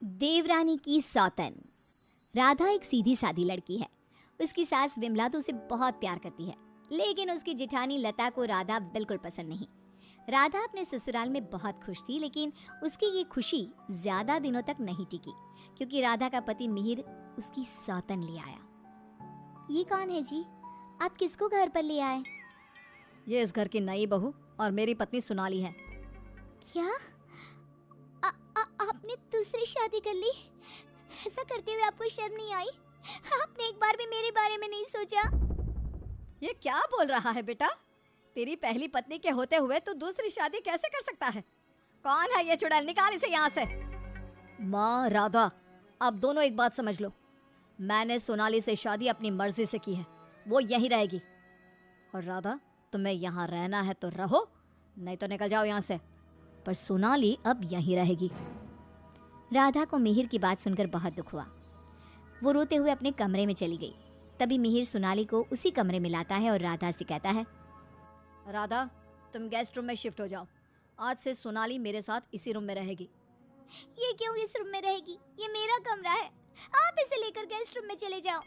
देवरानी की सौतन। राधा एक सीधी सादी लड़की है। उसकी सास विमला तो उसे बहुत प्यार करती है, लेकिन उसकी जेठानी लता को राधा बिल्कुल पसंद नहीं। राधा अपने ससुराल में बहुत खुश थी, लेकिन उसकी ये खुशी ज्यादा दिनों तक नहीं टिकी, क्योंकि राधा का पति मिहिर उसकी सौतन ले आया। ये कौन है जी? आप किसको घर पर ले आए? ये इस घर की नई बहू और मेरी पत्नी सोनाली है। क्या आपने दूसरी शादी कर ली? ऐसा करते हुए आपको शर्म नहीं आई? आपने एक बार भी मेरे बारे में नहीं सोचा? ये क्या बोल रहा है बेटा? तेरी पहली पत्नी के होते हुए तू दूसरी शादी कैसे कर सकता है? कौन है ये चुड़ैल? निकाल इसे यहाँ से। माँ राधा, अब दोनों एक बात समझ लो। मैंने सोनाली से शादी अपनी मर्जी से की है, वो यहीं रहेगी। और राधा, तुम्हें यहाँ रहना है तो रहो, नहीं तो निकल जाओ यहाँ से। पर सोनाली अब यहीं रहेगी। राधा को मिहिर की बात सुनकर बहुत दुख हुआ। वो रोते हुए अपने कमरे में चली गई। तभी मिहिर सोनाली को उसी कमरे में लाता है और राधा से कहता है, राधा, तुम गेस्ट रूम में शिफ्ट हो जाओ। आज से सोनाली मेरे साथ इसी रूम में रहेगी। ये क्यों इस रूम में रहेगी? ये मेरा कमरा है, आप इसे लेकर गेस्ट रूम में चले जाओ।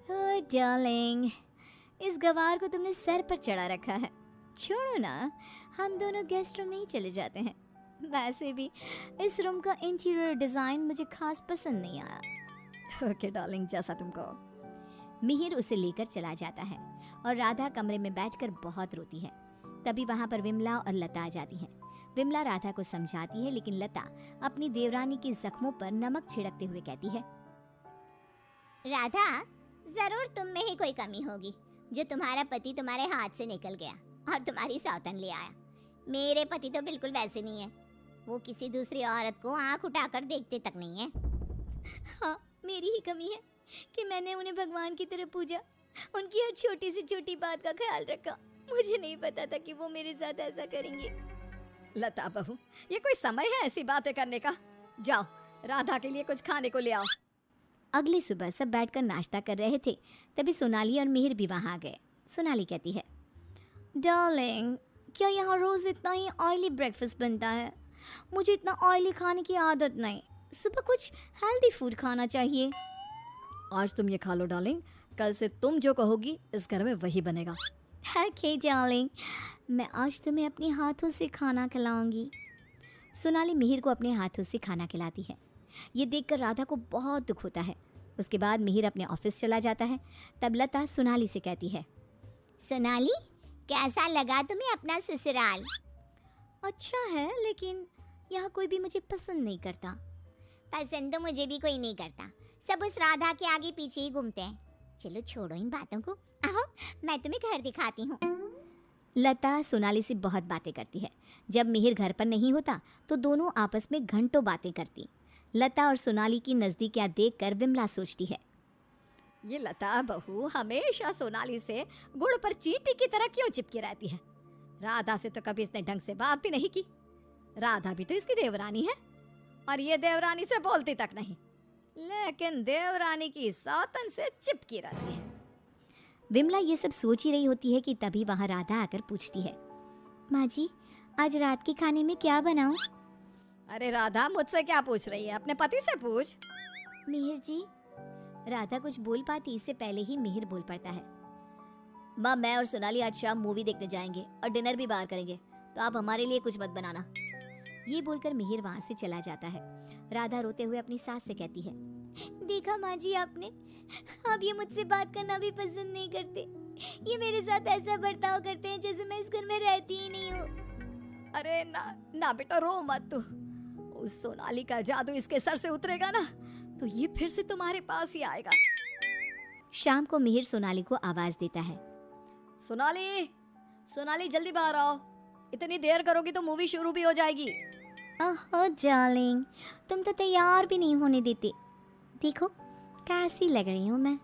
ओह डार्लिंग, इस गवार को तुमने सर पर चढ़ा रखा है। छोड़ो ना, हम दोनों गेस्ट रूम में ही चले जाते हैं। वैसे भी इस रूम का इंटीरियर डिजाइन मुझे खास पसंद नहीं आया। ओके डार्लिंग, जैसा तुम कहो। मिहिर उसे लेकर चला जाता है और राधा कमरे में बैठकर बहुत रोती है। तभी वहां पर विमला और लता आ जाती हैं। विमला राधा को समझाती है, लेकिन लता अपनी देवरानी के जख्मों पर नमक छिड़कते हुए कहती है, राधा, जरूर तुम में ही कोई कमी होगी जो तुम्हारा पति तुम्हारे हाथ से निकल गया और तुम्हारी सौतन ले आया। मेरे पति तो बिल्कुल वैसे नहीं है, वो किसी दूसरी औरत को आंख उठाकर देखते तक नहीं है। हाँ, मेरी ही कमी है कि मैंने उन्हें भगवान की तरह पूजा, उनकी हर छोटी से छोटी बात का ख्याल रखा। मुझे नहीं पता था कि वो मेरे साथ ऐसा करेंगे। लता बहू, ये कोई समय है ऐसी बातें करने का? जाओ, राधा के लिए कुछ खाने को ले आओ। अगली सुबह सब बैठकर नाश्ता कर रहे थे। तभी सोनाली और मिहिर भी वहां आ गए। सोनाली कहती है, डार्लिंग, क्या यहाँ रोज इतना ही ऑयली ब्रेकफास्ट बनता है? मुझे इतना ऑयली खाने की आदत नहीं। सुबह कुछ हेल्दी फूड खाना चाहिए। आज तुम ये खा लो डार्लिंग, कल से तुम जो कहोगी इस घर में वही बनेगा। ओके डार्लिंग, मैं आज तुम्हें अपने हाथों से खाना खिलाऊंगी। सोनाली मिहिर को अपने हाथों से खाना खिलाती है। ये देखकर राधा को बहुत दुख होता है। उसके बाद मिहिर अपने ऑफिस चला जाता है। तब लता सोनाली से कहती है, सोनाली, कैसा लगा तुम्हें अपना ससुराल? अच्छा है, लेकिन यहाँ कोई भी मुझे पसंद नहीं करता। पसंद तो मुझे भी कोई नहीं करता, सब उस राधा के आगे पीछे ही घूमते हैं। चलो छोड़ो इन बातों को, आओ मैं तुम्हें घर दिखाती हूँ। लता सोनाली से बहुत बातें करती है। जब मिहिर घर पर नहीं होता तो दोनों आपस में घंटों बातें करती। लता और सोनाली की नज़दीकियाँ देखकर विमला सोचती है, ये लता बहू हमेशा सोनाली से गुड़ पर चींटी की तरह क्यों चिपकी रहती है? राधा से तो कभी इसने ढंग से बात भी नहीं की। राधा भी तो इसकी देवरानी है और ये देवरानी से बोलती तक नहीं, लेकिन देवरानी की सौतन से चिपकी रहती है। विमला ये सब सोच ही रही होती है कि तभी वहाँ राधा आकर पूछती है, माँ जी, आज रात के खाने में क्या बनाऊं? अरे राधा, मुझसे क्या पूछ रही है? अपने पति से पूछ। मिहिर जी। राधा कुछ बोल पाती इससे पहले ही मिहिर बोल पड़ता है, माँ, मैं और सोनाली आज शाम मूवी देखने जाएंगे और डिनर भी बाहर करेंगे, तो आप हमारे लिए कुछ मत बनाना। ये बोलकर मिहिर वहाँ से चला जाता है। राधा रोते हुए अपनी सास से कहती है, देखा माँ जी आपने, आप ये मुझसे बात करना भी पसंद नहीं करते। ये मेरे साथ ऐसा बर्ताव करते हैं जैसे मैं इस घर में रहती ही नहीं हूँ। अरे ना ना बेटा, रो मत तू। उस सोनाली का जादू इसके सर से उतरेगा ना तो ये फिर से तुम्हारे पास ही आएगा। शाम को मिहिर सोनाली को आवाज देता है, सोनाली, सोनाली जल्दी बाहर आओ। इतनी देर करोगी तो मूवी शुरू भी हो जाएगी। ओह डार्लिंग, तुम तो तैयार भी नहीं होने देते। देखो कैसी लग रही हूँ मैं।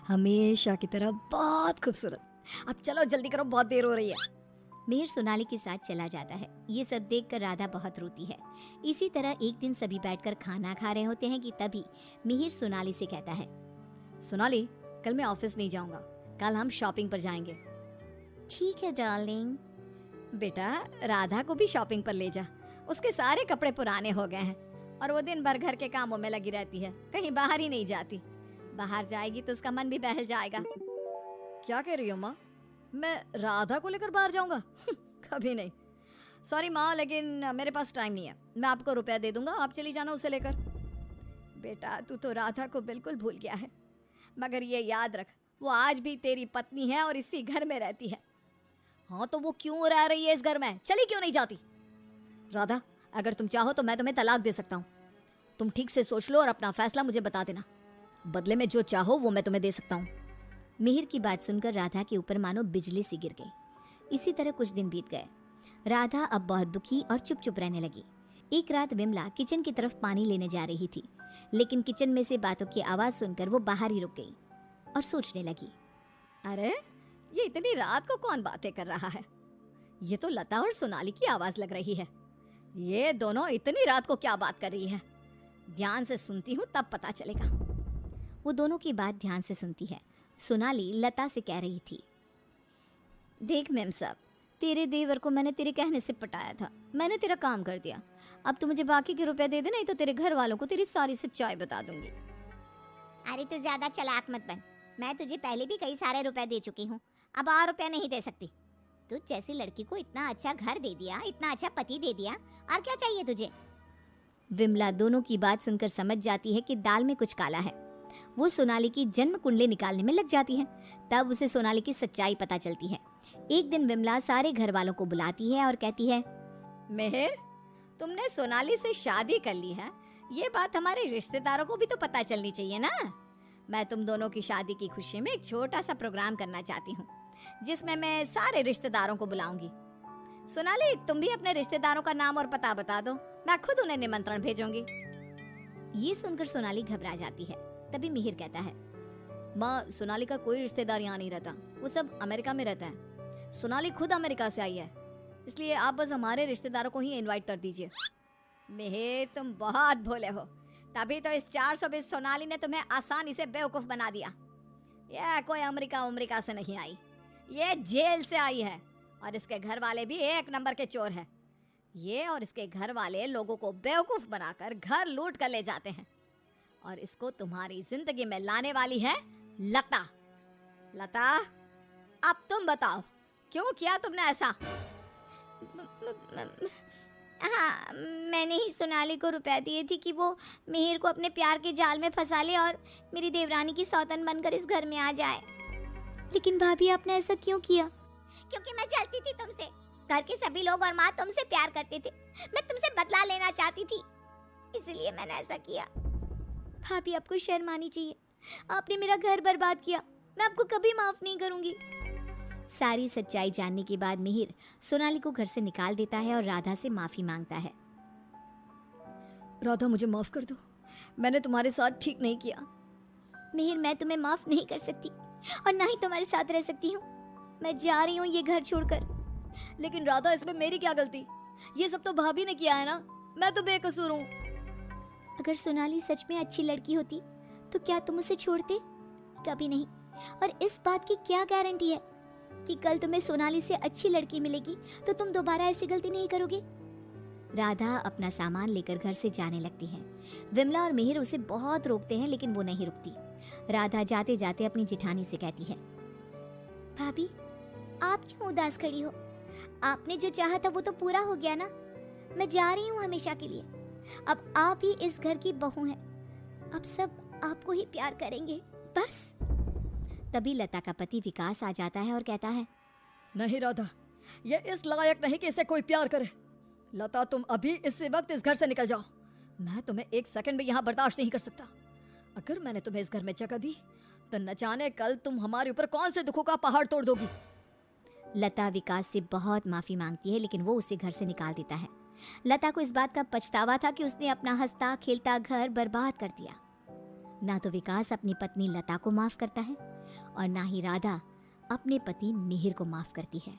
हमेशा की तरह बहुत खूबसूरत। अब चलो जल्दी करो, बहुत देर हो रही है। मिहिर सोनाली के साथ चला जाता है। ये सब देखकर राधा बहुत रोती है। इसी तरह एक दिन सभी बैठकर खाना खा रहे होते हैं कि तभी मिहिर सोनाली से कहता है, सोनाली, कल मैं ऑफिस नहीं जाऊंगा, कल हम शॉपिंग पर जाएंगे। ठीक है डार्लिंग। बेटा, राधा को भी शॉपिंग पर ले जा, उसके सारे कपड़े पुराने हो गए हैं और वो दिन भर घर के कामों में लगी रहती है, कहीं बाहर ही नहीं जाती। बाहर जाएगी तो उसका मन भी बहल जाएगा। क्या कह रही हो माँ? मैं राधा को लेकर बाहर जाऊंगा? कभी नहीं। सॉरी माँ, लेकिन मेरे पास टाइम नहीं है। मैं आपको रुपया दे दूंगा, आप चली जाना उसे लेकर। बेटा तू तो राधा को बिल्कुल भूल गया है, मगर ये याद रख वो आज भी तेरी पत्नी है और इसी घर में रहती है। हाँ तो वो क्यों रह रही है इस घर में? चली क्यों नहीं जाती? राधा, अगर तुम चाहो तो मैं तुम्हें तलाक दे सकता हूँ। तुम ठीक से सोच लो और अपना फैसला मुझे बता देना। बदले में जो चाहो वो मैं तुम्हें दे सकता हूँ। मिहिर की बात सुनकर राधा के ऊपर मानो बिजली सी गिर गई। इसी तरह कुछ दिन बीत गए। राधा अब बहुत दुखी और चुप चुप रहने लगी। एक रात विमला किचन की तरफ पानी लेने जा रही थी, लेकिन किचन में से बातों की आवाज सुनकर वो बाहर ही रुक गई और सोचने लगी, अरे ये इतनी रात को कौन बातें कर रहा है? ये तो लता और सोनाली की आवाज लग रही है। ये दोनों इतनी रात को क्या बात कर रही है? ध्यान से सुनती हूँ तब पता चलेगा। वो दोनों की बात ध्यान से सुनती है। सोनाली लता से कह रही थी, देख मेम साहब, तेरे देवर को मैंने तेरे कहने से पटाया था। मैंने तेरा काम कर दिया। अब तू मुझे बाकी के रुपए दे दे, नहीं तो तेरे घर वालों को तेरी सारी सच्चाई बता दूंगी। अरे तू ज्यादा चालाक मत बन। मैं तुझे पहले भी कई सारे रुपए दे चुकी हूँ, अब और रुपया नहीं दे सकती। तुझ जैसी लड़की को इतना अच्छा घर दे दिया, इतना अच्छा पति दे दिया, और क्या चाहिए तुझे? विमला दोनों की बात सुनकर समझ जाती है कि दाल में कुछ काला है। वो सोनाली की जन्म कुंडली निकालने में लग जाती है। तब उसे सोनाली की सच्चाई पता चलती है। एक दिन विमला सारे घर वालों को बुलाती है और कहती है, मेहर, तुमने सोनाली से शादी कर ली है, ये बात हमारे रिश्तेदारों को भी तो पता चलनी चाहिए ना। मैं तुम दोनों की शादी की खुशी में एक छोटा सा प्रोग्राम करना चाहती हूँ, जिसमें मैं सारे रिश्तेदारों को बुलाऊंगी। सोनाली, तुम भी अपने रिश्तेदारों का नाम और पता बता दो, मैं खुद उन्हें निमंत्रण भेजूंगी। ये सुनकर सोनाली घबरा जाती है। तभी मिहिर कहता है, माँ, सोनाली का कोई रिश्तेदार यहाँ नहीं रहता, वो सब अमेरिका में रहता है। सोनाली खुद अमेरिका से आई है, इसलिए आप बस हमारे रिश्तेदारों को ही इनवाइट कर दीजिए। मेहर, तुम बहुत भोले हो, तभी तो इस 420 सोनाली ने तुम्हें आसानी से बेवकूफ बना दिया। यह कोई अमेरिका से नहीं आई, ये जेल से आई है, और इसके घर वाले भी एक नंबर के चोर हैं। ये और इसके घर वाले लोगों को बेवकूफ बनाकर घर लूट कर ले जाते हैं, और इसको तुम्हारी जिंदगी में लाने वाली है लता। लता, अब तुम बताओ, क्यों किया तुमने ऐसा? हाँ, मैंने ही सोनाली को रुपए दिए थे कि वो मिहिर को अपने प्यार के जाल में फंसा ले और मेरी देवरानी की सौतन बनकर इस घर में आ जाए। लेकिन भाभी, आपने ऐसा क्यों किया? क्योंकि मैं जलती थी तुमसे। घर के सभी लोग और माँ तुमसे प्यार करते थे, मैं तुमसे बदला लेना चाहती थी, इसलिए मैंने ऐसा किया। भाभी, आपको शर्म आनी चाहिए। आपने मेरा घर बर्बाद किया, मैं आपको कभी माफ नहीं करूंगी। सारी सच्चाई जानने के बाद मिहिर सोनाली को घर से निकाल देता है और राधा से माफी मांगता है। राधा, मुझे माफ कर दो, मैंने तुम्हारे साथ ठीक नहीं किया। मिहिर, मैं तुम्हें माफ नहीं कर सकती और ना ही तुम्हारे साथ रह सकती हूँ। मैं जा रही हूँ ये घर छोड़कर। लेकिन राधा, इसमें मेरी क्या गलती? ये सब तो भाभी ने किया है ना, मैं तो बेकसूर हूँ। अगर सोनाली सच में अच्छी लड़की होती तो क्या तुम उसे छोड़ते? कभी नहीं। और इस बात की क्या गारंटी है कि कल तुम्हें सोनाली से अच्छी लड़की मिलेगी तो तुम दोबारा ऐसी गलती नहीं करोगे? राधा अपना सामान लेकर घर से जाने लगती है। विमला और मिहिर उसे बहुत रोकते हैं, लेकिन वो नहीं रुकती। राधा जाते जाते अपनी जिठानी से कहती है, भाभी, आप क्यों उदास खड़ी हो? आपने जो चाहा था वो तो पूरा हो गया ना। मैं जा रही हूँ हमेशा के लिए। अब आप ही इस घर की बहू हैं। अब सब आपको ही प्यार करेंगे, बस। तभी लता का पति विकास आ जाता है और कहता है, नहीं राधा, ये इस लायक नहीं कि इसे कोई प्यार करे। लता, तुम अभी इसी वक्त इस घर से निकल जाओ। मैं तुम्हें एक सेकंड भी यहाँ बर्दाश्त नहीं कर सकता। अगर मैंने तुम्हें इस घर में जगह दी तो न जाने कल तुम हमारे ऊपर कौन से दुखों का पहाड़ तोड़ दोगी। लता विकास से बहुत माफी मांगती है, लेकिन वो उसे घर से निकाल देता है। लता को इस बात का पछतावा था कि उसने अपना हंसता खेलता घर बर्बाद कर दिया। ना तो विकास अपनी पत्नी लता को माफ करता है और ना ही राधा अपने पति मिहिर को माफ करती है।